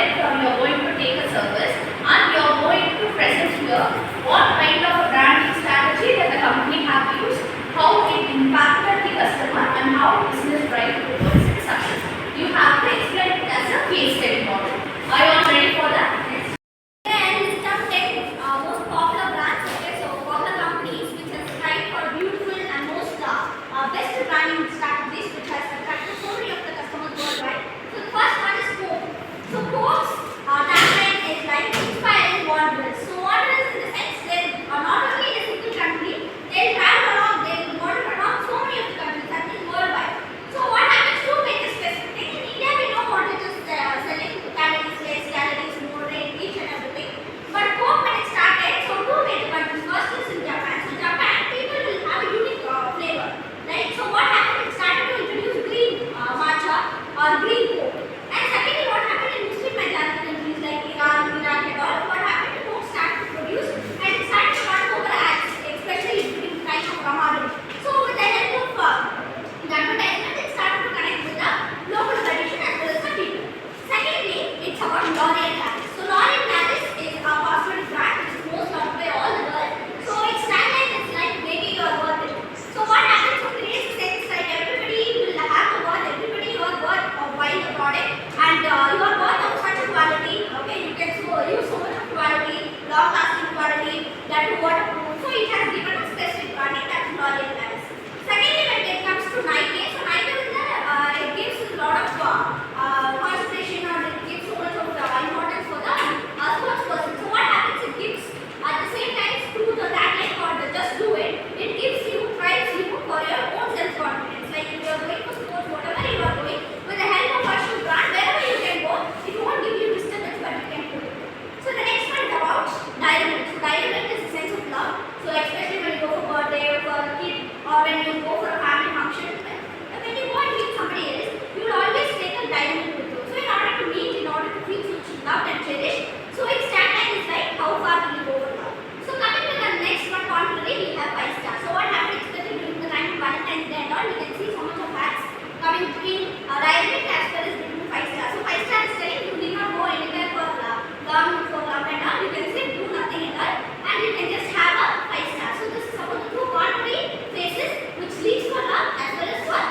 product or you are going to take a service and you are going to present here what kind of a branding strategy that the company have used, how it impacted the customer and how business drive towards its success. You have to explain it as a case study model. Are you all ready for that? Then list of 10 most popular brands. Okay, so popular companies which has tried for beautiful and most best branding strategies which has attracted so many of the customers worldwide. So the first one is Coke. So Coke's tagline is like inspiring wanderers. So wanderers in the sense they are not only in a single country, they travel around, they wander around so many of the countries that is worldwide. So what happens to make a specific thing in India? We know what it is selling calories less, calories more, rate, each and everything. But Coke when it started, so two major countries. First is in Japan. So Japan people will have a unique flavor, right? So what happened? It started to introduce green matcha or green Coke. And secondly, what happened in Muslim majority countries like Iran, Iraq and all, what happened? Coke started to produce and it started to run over ads, especially during the time of Ramadan. So with the help of the advertisement, it started to connect with the local tradition as well as the people. Secondly, it's about L'Oreal Paris. So L'Oreal Paris is a cosmetic brand which is most loved by all the world. So its tagline is like baby you are worth it. So what happens? So creates sense like everybody will have the worth, everybody you are worth of buying the product and you are worth of such a quality. Okay, you can use so much of quality, long lasting quality, that is waterproof. So it has given a specific branding that's L'Oreal Paris. Secondly, when it comes to Nike, so Nike is it gives a lot of concentration or it gives so much of importance for the sports person. So what happens? It gives at the same time through the tagline or the just do it. It gives you, drives you for your own self confidence. Like if you are going for sports, whatever you are doing, with the help of a shoe brand, wherever you can go, it won't give you disturbance, but you can do it. So the next one is about diamond. So diamond is a sense of love. So especially when you go for birthday or for a kid or when you go for a family function, when you go and meet somebody else, you will always take a diamond with you. So in order to meet, in order to feel loved and cherished, so its tagline is like how far will you go for love. So coming to the next one, contrary, we have 5 stars. So what happens especially during the time of Valentine's Day and all, you can see so much of ads coming between diamond as well as between 5 stars. So 5 stars is telling you need not go anywhere for love and all. You can say do nothing at all and you can just have a 5 stars. So this is about the two contrary faces which leads for love as well as for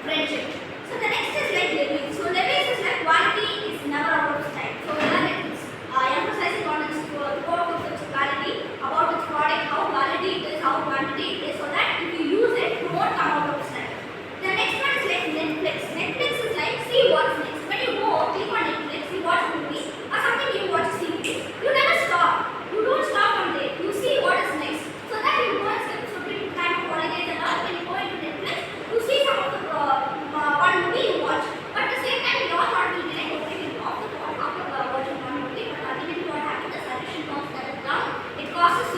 friendship. So the next is like Levi's. So Levi's is like quality is never out of style. So here it is emphasizing on its core of its quality, about its product, how quality it is, how quantity it is, so that if you use it, it won't come out of style. The next one is like Netflix. Netflix is like see what's next. When you go click on Netflix, you watch a movie or something, you watch a series, you never stop. You don't stop from there. You see what is next. So that you go and skip. So during time of holidays and all, when you go into Netflix, you see some of the one movie you watch. But at the same time, your thought will be like, okay, you off the thought after watching one movie. But ultimately, what happens? The suggestion comes that is down. It drives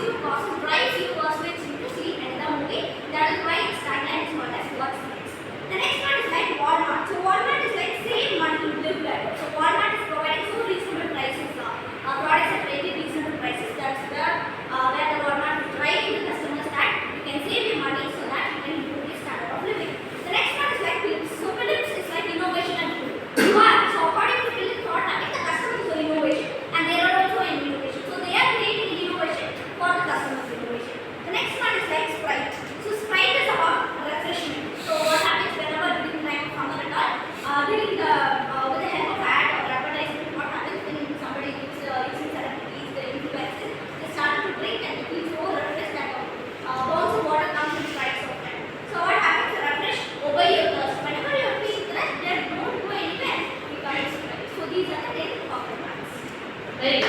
you, persuades you to see another movie. That is why its tagline is called as what's next. The next one is like Walmart. So Walmart is like save money, live better. So Walmart is providing so reasonable prices. Products at very reasonable prices. That's where the Walmart is driving the customers that you can save your money so that you can improve your standard of living. The next one is like Philips. So Philips is like innovation and food. So according to Philips, what happens? The customer is an innovation and they are also an innovation. So they are creating innovation for the customer's innovation. The next one is like Sprite. So Sprite is about refreshment. So what happens whenever during the time of summer and all, during the with the help of ad or advertisement, what happens when somebody gives using celebrities, the influencers, they start to drink and they feel so refreshed that bounce of water comes in strikes of them. So what happens? Refresh, obey your thirst. Whenever you are feeling thirst, then don't go anywhere. You come Sprite. So these are the 10 popular brands. Right.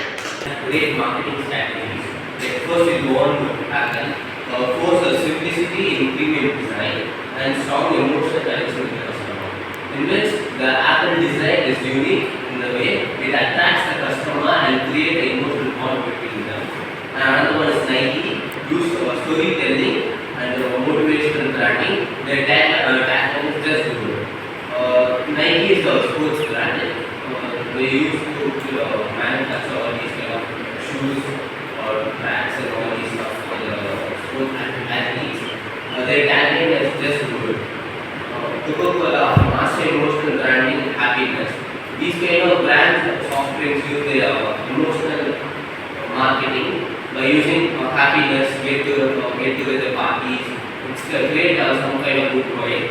Great marketing strategies. Like first we go on to Apple, force a simplicity in premium design and strong emotional connection with the customer, in which the Apple design is unique in the way it attracts the customer and create an emotional bond between them. And another one is Nike, use storytelling and motivational branding. Their tagline is just do it. Nike is a sports brand. They used to manufacture all these kind of shoes or tracks and all these stuff for the sport athletes. Their tagline is just do it. Coca-Cola, master emotional branding, happiness. These kind of brands soft drinks use their emotional marketing by using happiness, get together parties. It's create some kind of good vibe.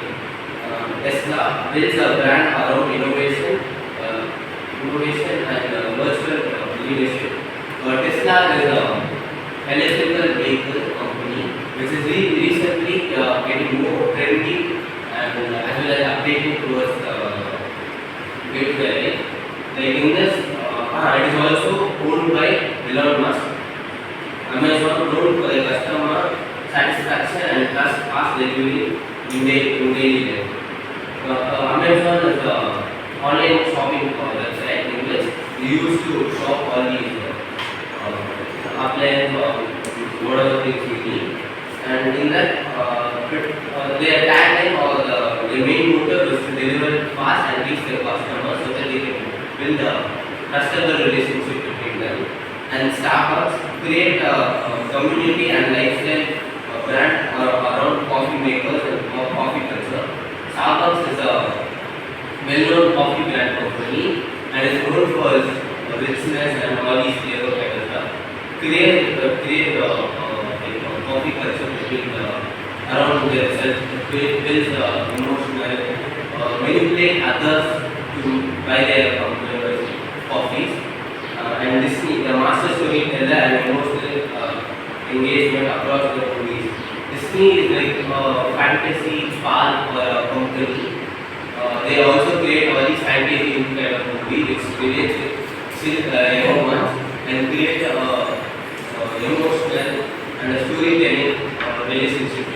Tesla builds a brand around innovation and virtual leadership. Tesla is a electrical vehicle company which is recently getting more trendy and as well as updating towards day-to-day life. Like in this, it is also owned by Elon Musk. Amazon known for the customer satisfaction and fast delivery in daily life. Amazon is a online shopping website in which you used to shop all these appliances or whatever things you need. And in that, their tagline or the main motive is to deliver fast and reach their customers so that they can build a trustable relationship between them. And Starbucks create a community and lifestyle brand around coffee makers and coffee culture. Starbucks is a well-known coffee brand company and is known for its richness and all these flavor kind of stuff. Create coffee culture between around themselves, builds emotional, manipulate others to buy their coffees. And Disney, the master storyteller and emotional engagement across the movies. Disney is like a fantasy park or a company. They also create all these fantasy kind of movie which relates with young ones and create emotional and a storytelling relationship